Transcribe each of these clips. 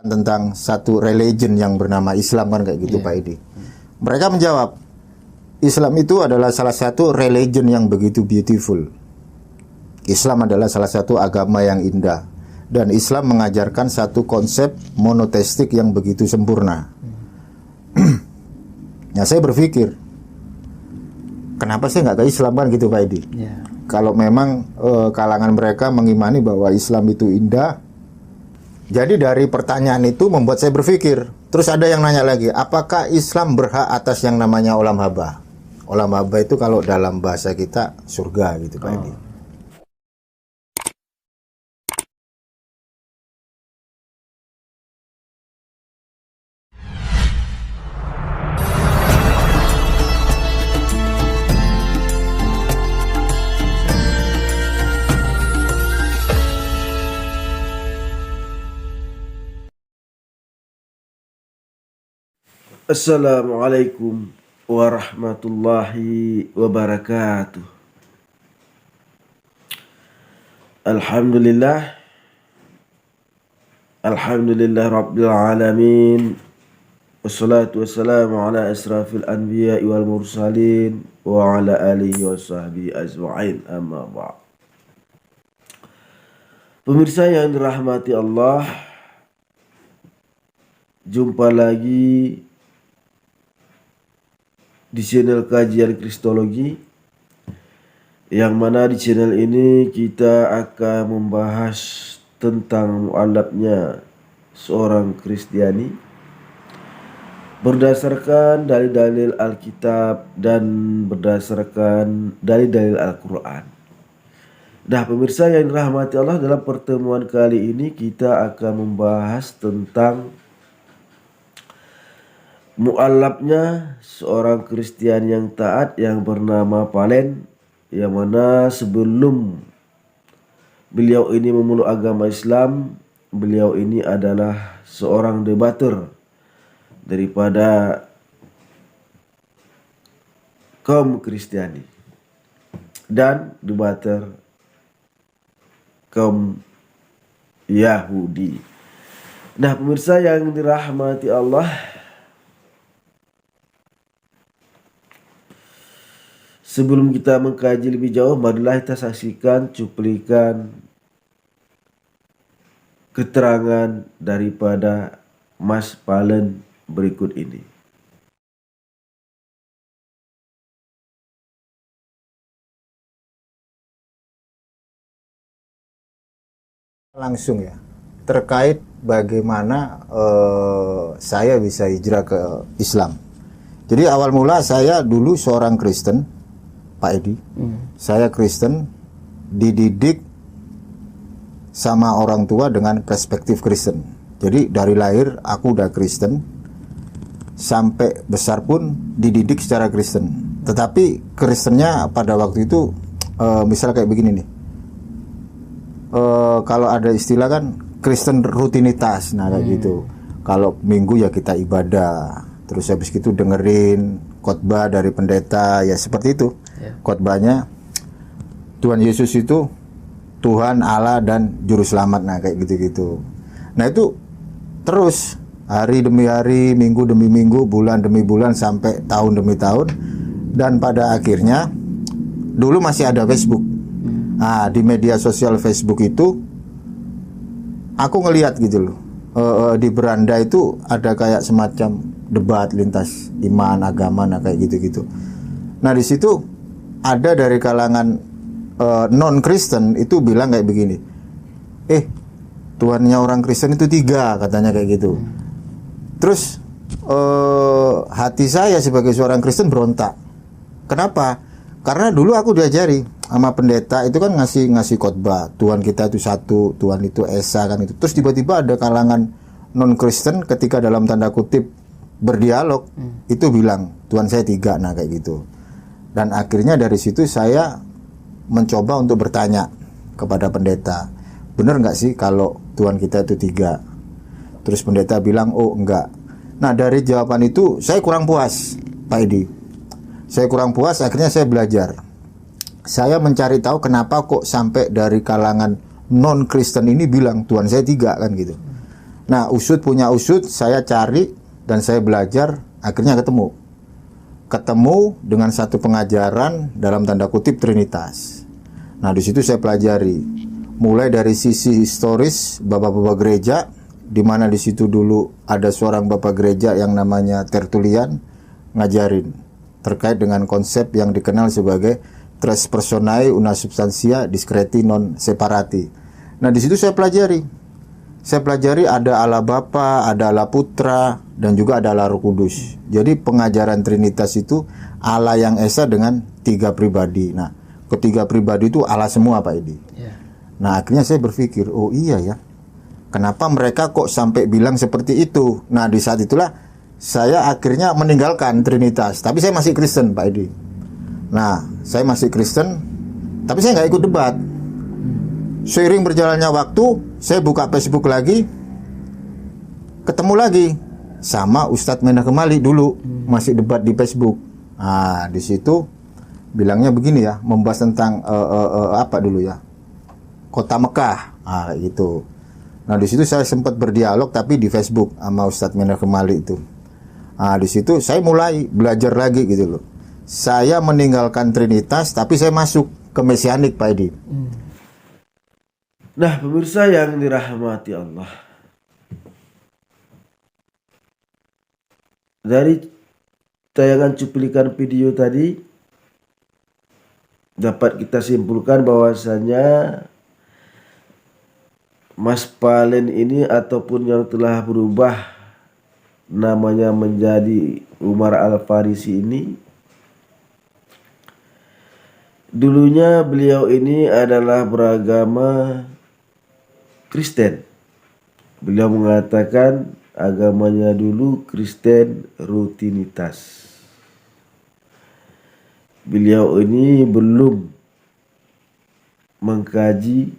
tentang satu religion yang bernama Islam kan kayak gitu, Pak Edi. Mereka menjawab, Islam itu adalah salah satu religion yang begitu beautiful. Islam adalah salah satu agama yang indah, dan Islam mengajarkan satu konsep monoteistik yang begitu sempurna. Nah, saya berpikir, kenapa saya nggak ke Islam kan gitu, Pak Edi? Kalau memang kalangan mereka mengimani bahwa Islam itu indah. Jadi dari pertanyaan itu membuat saya berpikir. Terus ada yang nanya lagi, apakah Islam berhak atas yang namanya olam haba? Olam haba itu kalau dalam bahasa kita surga gitu, Pak Edi. Assalamualaikum warahmatullahi wabarakatuh. Alhamdulillah Rabbil alamin. Wassalatu wassalamu ala asrafil anbiya wal mursalin wa ala alihi wa sahbihi ajma'in, amma ba'd. Pemirsa yang dirahmati Allah, jumpa lagi di channel kajian Kristologi, yang mana di channel ini kita akan membahas tentang mu'alafnya seorang Kristiani berdasarkan dalil-dalil Alkitab dan berdasarkan dalil-dalil Al-Quran. Nah, pemirsa yang dirahmati Allah, dalam pertemuan kali ini kita akan membahas tentang mu'alafnya seorang Kristen yang taat yang bernama Palen, yang mana sebelum beliau ini memeluk agama Islam, beliau ini adalah seorang debater daripada kaum Kristiani dan debater kaum Yahudi. Nah, pemirsa yang dirahmati Allah, sebelum kita mengkaji lebih jauh, marilah kita saksikan cuplikan keterangan daripada Mas Palen berikut ini. Langsung ya, terkait bagaimana saya bisa hijrah ke Islam. Jadi awal mula saya dulu seorang Kristen, Pak Edi. Saya Kristen, dididik sama orang tua dengan perspektif Kristen. Jadi dari lahir aku udah Kristen, sampai besar pun dididik secara Kristen. Tetapi Kristennya pada waktu itu misalnya kayak begini nih, kalau ada istilah kan Kristen rutinitas, nah kayak gitu. Kalau minggu ya kita ibadah, terus habis itu dengerin khotbah dari pendeta, ya seperti itu. Khotbahnya Tuhan Yesus itu Tuhan, Allah, dan Juru Selamat, nah kayak gitu-gitu. Nah itu terus hari demi hari, minggu demi minggu, bulan demi bulan, sampai tahun demi tahun. Dan pada akhirnya dulu masih ada Facebook. Nah, di media sosial Facebook itu aku ngelihat gitu loh, di beranda itu ada kayak semacam debat lintas iman, agama, nah kayak gitu-gitu. Nah di situ ada dari kalangan non Kristen itu bilang kayak begini, Tuhannya orang Kristen itu 3, katanya kayak gitu. Terus hati saya sebagai seorang Kristen berontak. Kenapa? Karena dulu aku diajari sama pendeta itu kan ngasih khotbah, Tuhan kita itu satu, Tuhan itu esa kan itu. Terus tiba-tiba ada kalangan non Kristen ketika dalam tanda kutip berdialog itu bilang Tuhan saya 3, nah kayak gitu. Dan akhirnya dari situ saya mencoba untuk bertanya kepada pendeta, benar nggak sih kalau Tuhan kita itu 3? Terus pendeta bilang oh enggak. Nah dari jawaban itu saya kurang puas, Pak Edi. Saya kurang puas, akhirnya saya belajar. Saya mencari tahu kenapa kok sampai dari kalangan non Kristen ini bilang Tuhan saya 3 kan gitu. Nah, usut punya usut, saya cari dan saya belajar, akhirnya ketemu dengan satu pengajaran dalam tanda kutip Trinitas. Nah, di situ saya pelajari mulai dari sisi historis bapak-bapak gereja, di mana di situ dulu ada seorang bapak gereja yang namanya Tertullian ngajarin terkait dengan konsep yang dikenal sebagai tres personae una substantia discreti non separati. Nah, di situ saya pelajari ada Allah Bapa, ada Allah Putra, dan juga ada Allah Roh Kudus. Jadi pengajaran Trinitas itu Allah yang esa dengan 3 pribadi. Nah, ketiga pribadi itu Allah semua, Pak Edi. Ya. Nah, akhirnya saya berpikir, oh iya ya, kenapa mereka kok sampai bilang seperti itu? Nah, di saat itulah saya akhirnya meninggalkan Trinitas. Tapi saya masih Kristen, Pak Edi. Nah, saya masih Kristen, tapi saya nggak ikut debat. Seiring berjalannya waktu, saya buka Facebook lagi, ketemu lagi sama Ustadz Mena Kemali dulu, masih debat di Facebook. Nah, di situ bilangnya begini ya, membahas tentang apa dulu ya, Kota Mekah, gitu. Nah, di situ saya sempat berdialog tapi di Facebook sama Ustadz Mena Kemali itu. Nah, di situ saya mulai belajar lagi gitu loh. Saya meninggalkan Trinitas, tapi saya masuk ke Mesianik, Pak Edi. Nah, pemirsa yang dirahmati Allah, dari tayangan cuplikan video tadi dapat kita simpulkan bahwasanya Mas Palen ini ataupun yang telah berubah namanya menjadi Umar Al-Farisi ini, dulunya beliau ini adalah beragama Kristen. Beliau mengatakan agamanya dulu Kristen rutinitas. Beliau ini belum mengkaji,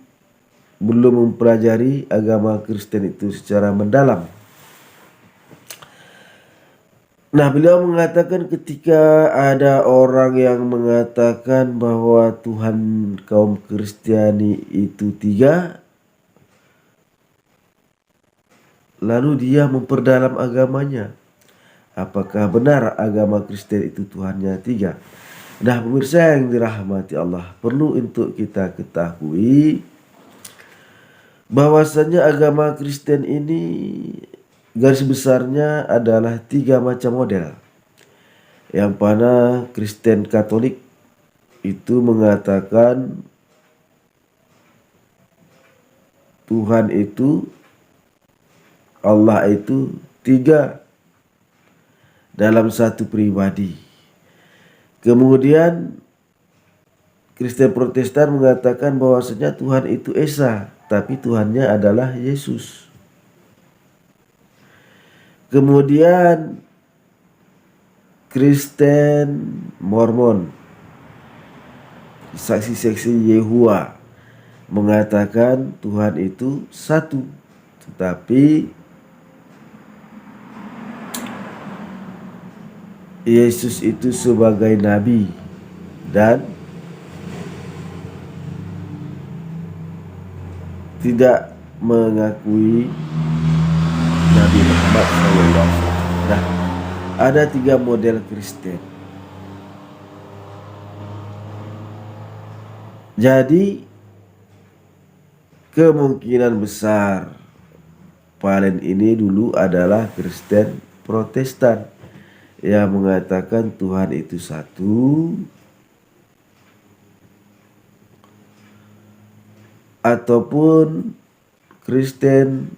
belum mempelajari agama Kristen itu secara mendalam. Nah, beliau mengatakan ketika ada orang yang mengatakan bahwa Tuhan kaum Kristiani itu 3, lalu dia memperdalam agamanya. Apakah benar agama Kristen itu Tuhannya 3? Nah, pemirsa yang dirahmati Allah, perlu untuk kita ketahui bahwasanya agama Kristen ini garis besarnya adalah 3 macam model. Yang mana Kristen Katolik itu mengatakan Tuhan itu, Allah itu 3 dalam satu pribadi. Kemudian Kristen Protestan mengatakan bahwasanya Tuhan itu esa, tapi Tuhannya adalah Yesus. Kemudian Kristen Mormon, saksi-saksi Yehua, mengatakan Tuhan itu 1, tetapi Yesus itu sebagai nabi dan tidak mengakui Nabi Muhammad SAW. Nah, ada 3 model Kristen. Jadi kemungkinan besar Palen ini dulu adalah Kristen Protestan yang mengatakan Tuhan itu 1, ataupun Kristen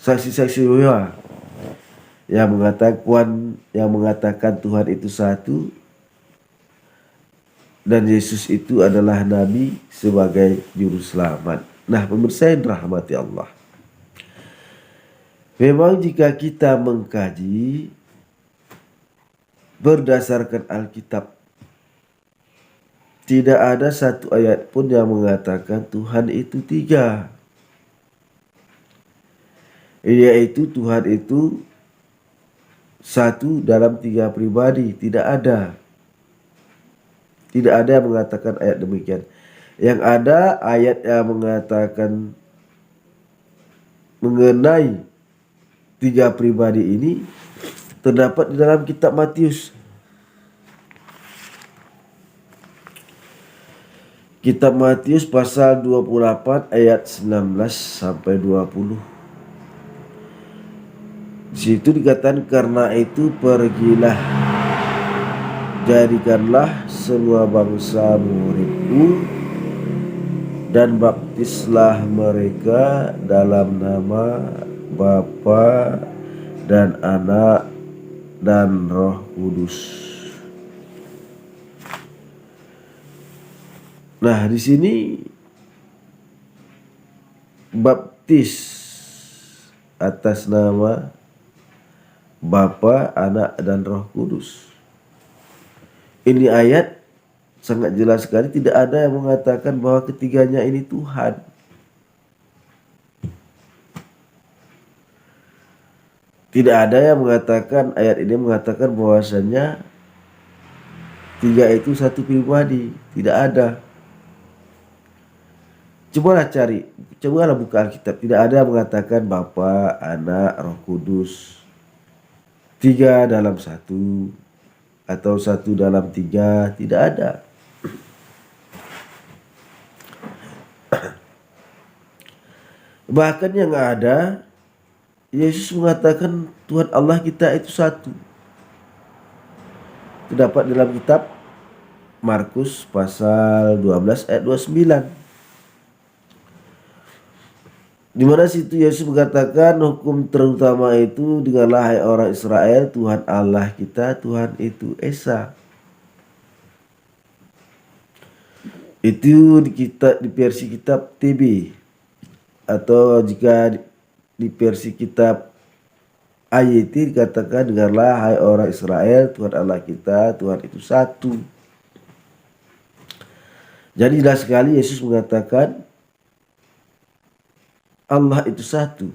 saksi-saksi Yehova yang mengatakan Tuhan itu 1 dan Yesus itu adalah nabi sebagai juru selamat. Nah, pemirsa yang dirahmati Allah, memang jika kita mengkaji berdasarkan Alkitab, tidak ada satu ayat pun yang mengatakan Tuhan itu 3. Yaitu Tuhan itu 1 dalam 3 pribadi. Tidak ada. Tidak ada yang mengatakan ayat demikian. Yang ada ayat yang mengatakan mengenai 3 pribadi ini terdapat di dalam kitab Matius. Kitab Matius pasal 28 ayat 19 sampai 20. Di situ dikatakan, karena itu pergilah, jadikanlah semua bangsa muridku dan baptislah mereka dalam nama Bapa dan Anak dan Roh Kudus. Nah, di sini baptis atas nama Bapa, Anak, dan Roh Kudus. Ini ayat sangat jelas sekali, tidak ada yang mengatakan bahwa ketiganya ini Tuhan. Tidak ada yang mengatakan, ayat ini mengatakan bahwasannya 3 itu satu pribadi. Tidak ada. Cobalah buka Alkitab. Tidak ada yang mengatakan Bapa, Anak, Roh Kudus 3 dalam 1 atau 1 dalam 3. Tidak ada. Bahkan yang ada, Yesus mengatakan Tuhan Allah kita itu satu. Terdapat dalam kitab Markus pasal 12 ayat 29. Di mana situ Yesus mengatakan hukum terutama itu, dengarlah hai orang Israel, Tuhan Allah kita, Tuhan itu Esa. Itu di versi kitab TB, atau jika di versi kitab AYT dikatakan, dengarlah hai orang Israel, Tuhan Allah kita, Tuhan itu satu. Jadi jelas sekali Yesus mengatakan Allah itu satu.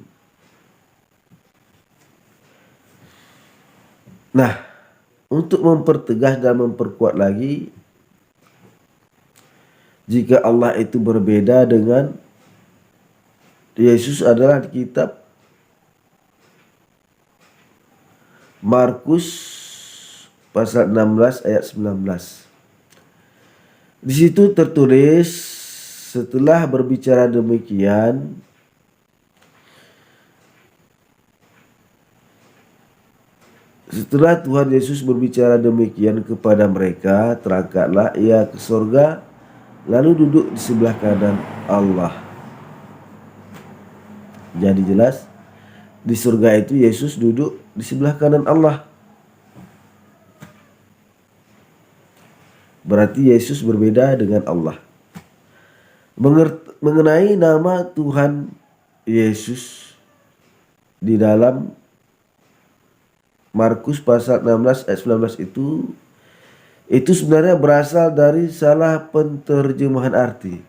Nah, untuk mempertegas dan memperkuat lagi, jika Allah itu berbeda dengan Yesus adalah di kitab Markus pasal 16 ayat 19. Di situ tertulis, setelah berbicara demikian, setelah Tuhan Yesus berbicara demikian kepada mereka, terangkatlah ia ke surga, lalu duduk di sebelah kanan Allah. Jadi jelas, di surga itu Yesus duduk di sebelah kanan Allah. Berarti Yesus berbeda dengan Allah. Mengenai nama Tuhan Yesus di dalam Markus pasal 16 ayat 19 itu sebenarnya berasal dari salah penterjemahan arti,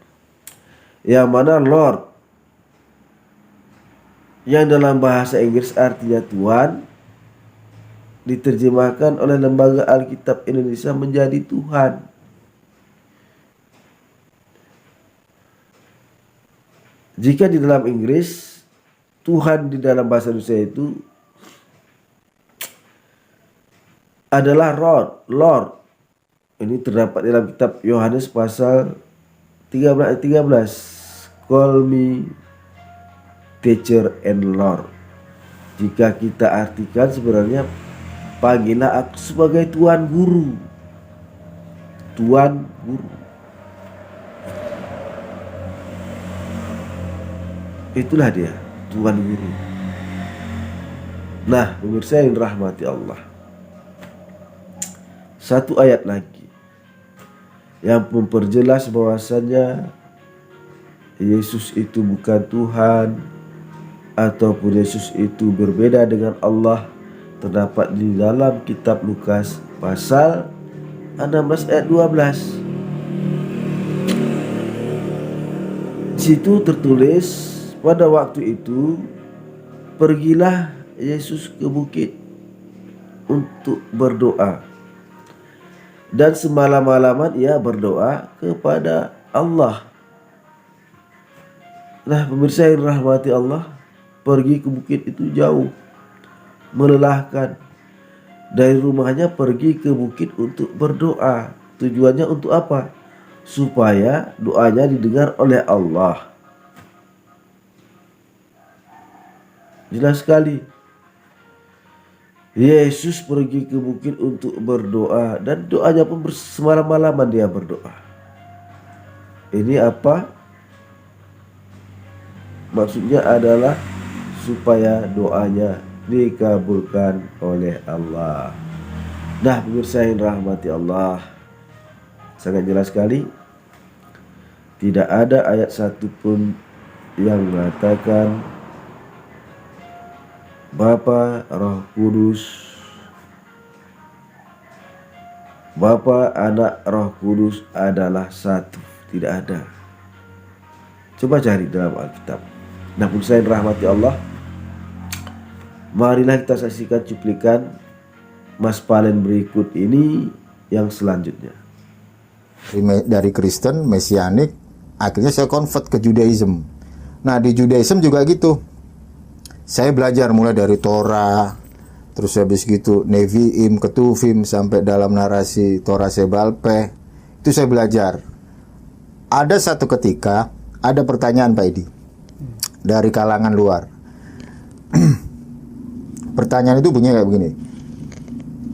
yang mana Lord, yang dalam bahasa Inggris artinya Tuhan, diterjemahkan oleh Lembaga Alkitab Indonesia menjadi Tuhan. Jika di dalam Inggris, Tuhan di dalam bahasa Indonesia itu adalah Lord. Ini terdapat dalam kitab Yohanes pasal 13 ayat 13. Call me teacher and Lord. Jika kita artikan sebenarnya, panggillah aku sebagai Tuan Guru. Tuan Guru. Itulah dia, Tuan Guru. Nah, pemirsa yang dirahmati Allah, satu ayat lagi yang memperjelas bahwasannya Yesus itu bukan Tuhan ataupun Yesus itu berbeda dengan Allah, terdapat di dalam kitab Lukas pasal 16 ayat 12. Di situ tertulis, pada waktu itu pergilah Yesus ke bukit untuk berdoa, dan semalam-malaman ia berdoa kepada Allah. Nah pemirsa yang rahmati Allah, pergi ke bukit itu jauh, melelahkan. Dari rumahnya pergi ke bukit untuk berdoa. Tujuannya untuk apa? Supaya doanya didengar oleh Allah. Jelas sekali. Yesus pergi ke bukit untuk berdoa, dan doanya pun semalam-malaman dia berdoa. Ini apa? Maksudnya adalah supaya doanya dikabulkan oleh Allah. Nah pemirsa yang rahmati Allah, sangat jelas sekali, tidak ada ayat satupun yang mengatakan Bapa, Roh Kudus, Bapa, Anak, Roh Kudus adalah satu. Tidak ada. Coba cari dalam Alkitab. Nah pemirsa yang rahmati Allah, marilah kita saksikan cuplikan Mas Palen berikut ini yang selanjutnya. Dari Kristen, Mesianik, akhirnya saya convert ke Judaism. Nah di Judaism juga gitu. Saya belajar mulai dari Torah, terus habis gitu Nevi'im, Ketuvim, sampai dalam narasi Torah Sebalpeh. Itu saya belajar. Ada satu ketika, ada pertanyaan Pak Edi dari kalangan luar. Pertanyaan itu bunyinya kayak begini.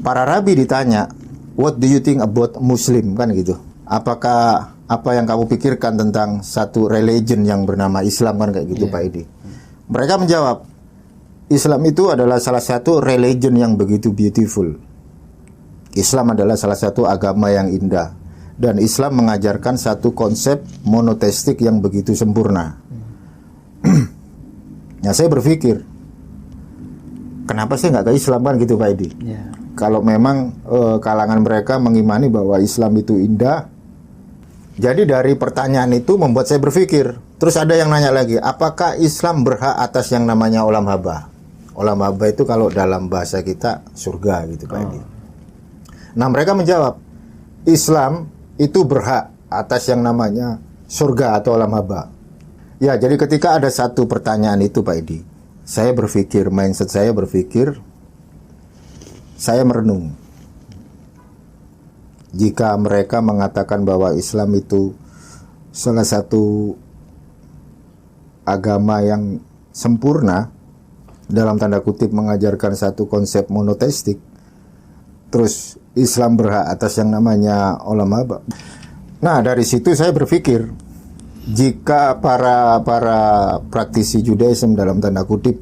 Para rabi ditanya, what do you think about Muslim? Kan gitu. Apakah apa yang kamu pikirkan tentang satu religion yang bernama Islam, kan kayak gitu Pak Edi. Mereka menjawab, Islam itu adalah salah satu religion yang begitu beautiful. Islam adalah salah satu agama yang indah. Dan Islam mengajarkan satu konsep monoteistik yang begitu sempurna. Nah saya berpikir, kenapa sih nggak ke Islam, kan gitu Pak Edi? Kalau memang kalangan mereka mengimani bahwa Islam itu indah. Jadi dari pertanyaan itu membuat saya berpikir. Terus ada yang nanya lagi, apakah Islam berhak atas yang namanya olam haba? Olam haba itu kalau dalam bahasa kita surga gitu Pak Edi. Nah mereka menjawab, Islam itu berhak atas yang namanya surga atau olam haba. Ya, jadi ketika ada satu pertanyaan itu Pak Edi, saya berpikir, mindset saya berpikir, saya merenung. Jika mereka mengatakan bahwa Islam itu salah satu agama yang sempurna, dalam tanda kutip mengajarkan satu konsep monoteistik, terus Islam berhak atas yang namanya olam haba. Nah, dari situ saya berpikir, jika para praktisi Judaism dalam tanda kutip,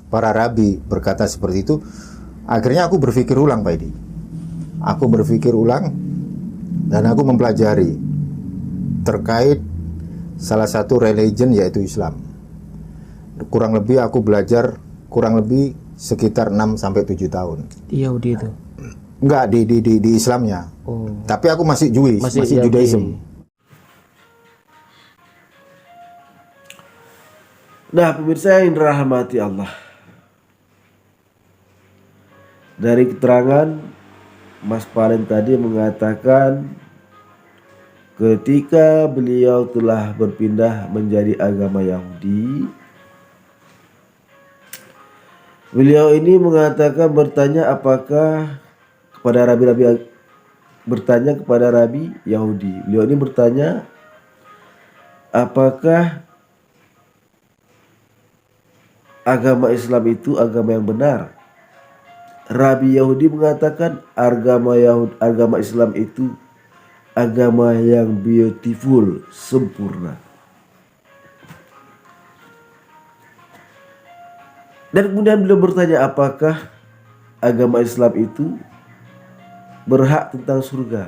para rabi berkata seperti itu, akhirnya aku berpikir ulang Pak Edi. Aku berpikir ulang dan aku mempelajari terkait salah satu religion yaitu Islam. Kurang lebih aku belajar kurang lebih sekitar 6-7 tahun. Di Yahudi itu? Enggak, di Islamnya. Tapi aku masih Jewish, masih Judaism. Nah pemirsa yang dirahmati Allah, dari keterangan Mas Palen tadi mengatakan ketika beliau telah berpindah menjadi agama Yahudi, beliau ini mengatakan bertanya kepada rabi Yahudi. Beliau ini bertanya, apakah agama Islam itu agama yang benar? Rabi Yahudi mengatakan agama Islam itu agama yang beautiful, sempurna. Dan kemudian beliau bertanya, apakah agama Islam itu berhak tentang surga?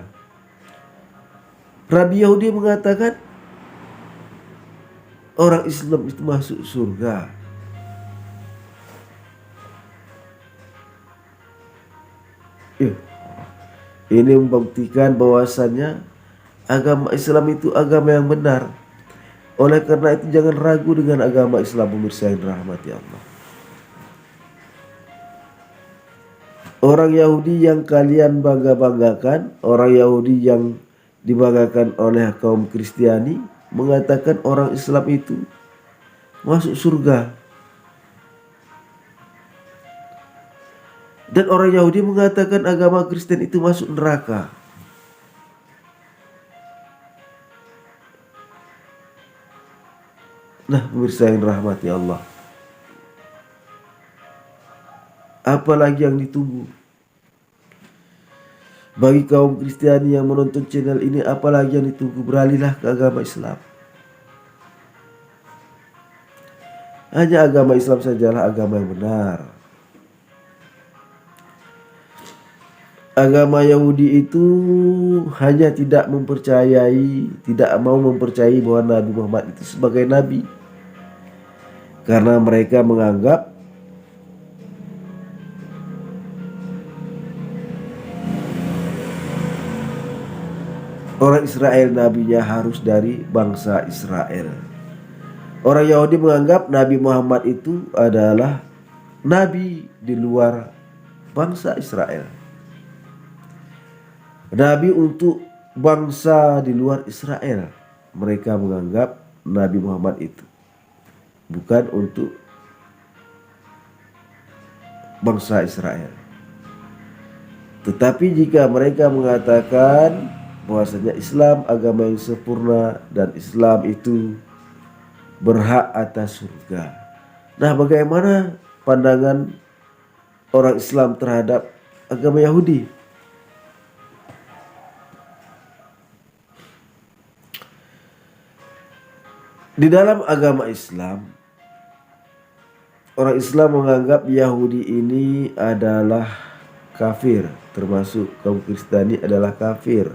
Rabi Yahudi mengatakan orang Islam itu masuk surga. Ini membuktikan bahwasannya agama Islam itu agama yang benar. Oleh karena itu jangan ragu dengan agama Islam, pemirsa yang dirahmati Allah. Orang Yahudi yang kalian bangga-banggakan, orang Yahudi yang dibanggakan oleh kaum Kristiani, mengatakan orang Islam itu masuk surga. Dan orang Yahudi mengatakan agama Kristen itu masuk neraka. Nah, pemirsa yang dirahmati Allah, apalagi yang ditunggu? Bagi kaum Kristiani yang menonton channel ini, apalagi yang ditunggu? Beralihlah ke agama Islam. Hanya agama Islam sajalah agama yang benar. Agama Yahudi itu hanya tidak mau mempercayai bahwa Nabi Muhammad itu sebagai Nabi. Karena mereka menganggap orang Israel nabinya harus dari bangsa Israel. Orang Yahudi menganggap Nabi Muhammad itu adalah nabi di luar bangsa Israel. Nabi untuk bangsa di luar Israel. Mereka menganggap Nabi Muhammad itu bukan untuk bangsa Israel. Tetapi jika mereka mengatakan bahwasanya Islam agama yang sempurna dan Islam itu berhak atas surga. Nah, bagaimana pandangan orang Islam terhadap agama Yahudi? Di dalam agama Islam, orang Islam menganggap Yahudi ini adalah kafir, termasuk kaum Kristiani adalah kafir.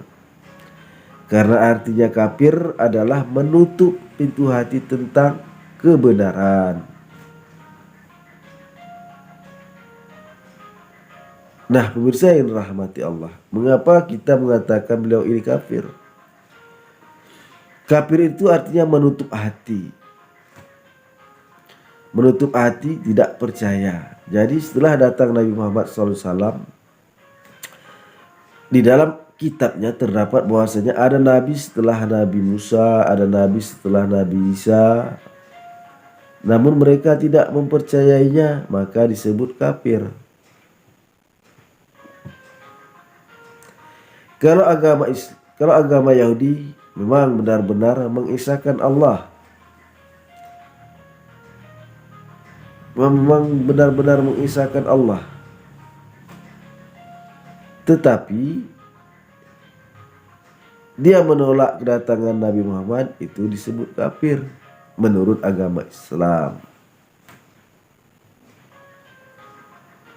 Karena artinya kafir adalah menutup pintu hati tentang kebenaran. Nah, pemirsa yang dirahmati Allah, mengapa kita mengatakan beliau ini kafir? Kafir itu artinya menutup hati. Menutup hati, tidak percaya. Jadi setelah datang Nabi Muhammad SAW, di dalam kitabnya terdapat bahwasanya ada nabi setelah Nabi Musa, ada nabi setelah Nabi Isa. Namun mereka tidak mempercayainya, maka disebut kafir. Kalau agama Yahudi memang benar-benar mengesahkan Allah, memang benar-benar mengesahkan Allah, tetapi dia menolak kedatangan Nabi Muhammad, itu disebut kafir menurut agama Islam.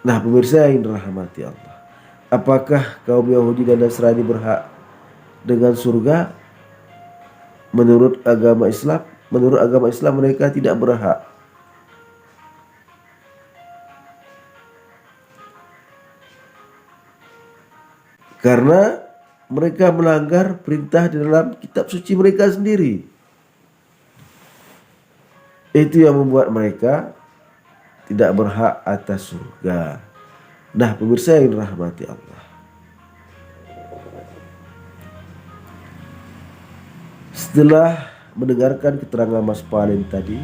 Nah, pemirsa yang dirahmati Allah, apakah kaum Yahudi dan Nasrani berhak dengan surga? Menurut agama Islam, mereka tidak berhak. Karena mereka melanggar perintah di dalam kitab suci mereka sendiri. Itu yang membuat mereka tidak berhak atas surga. Nah, pemirsa yang dirahmati Allah, setelah mendengarkan keterangan Mas Palen tadi,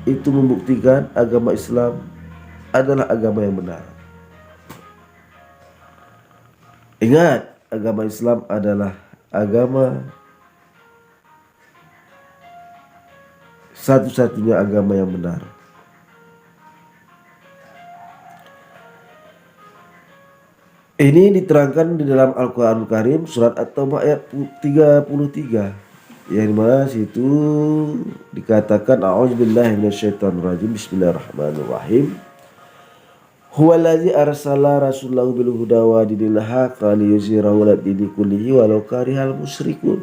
itu membuktikan agama Islam adalah agama yang benar. Ingat, agama Islam adalah agama satu-satunya agama yang benar. Ini diterangkan di dalam Al-Quranul Karim surat At-Taubah ayat 33, yang dimana situ dikatakan a'udzubillahi minasyaitonirrajim, bismillahirrahmanirrahim. Huwallazi arsala rasulahu bil huda wa dinil haqq liyuzhirahu 'alad dini kullihi walau karihal musyrikun.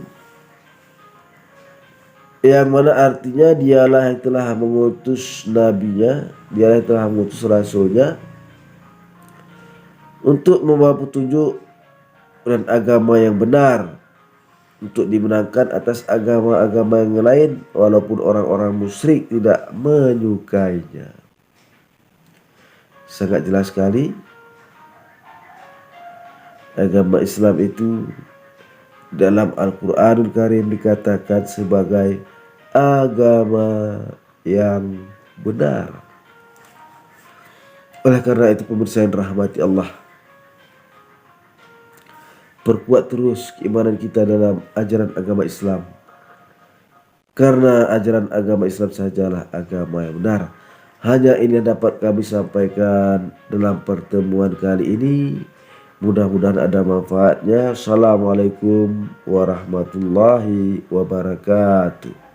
Yang mana artinya dialah yang telah mengutus nabinya, dialah yang telah mengutus rasulnya untuk membawa petunjuk dan agama yang benar, untuk dimenangkan atas agama-agama yang lain walaupun orang-orang musyrik tidak menyukainya. Sangat jelas sekali agama Islam itu dalam Al-Quranul Karim dikatakan sebagai agama yang benar. Oleh karena itu pemirsa yang rahmati Allah, perkuat terus keimanan kita dalam ajaran agama Islam. Karena ajaran agama Islam sajalah agama yang benar. Hanya ini yang dapat kami sampaikan dalam pertemuan kali ini. Mudah-mudahan ada manfaatnya. Assalamualaikum warahmatullahi wabarakatuh.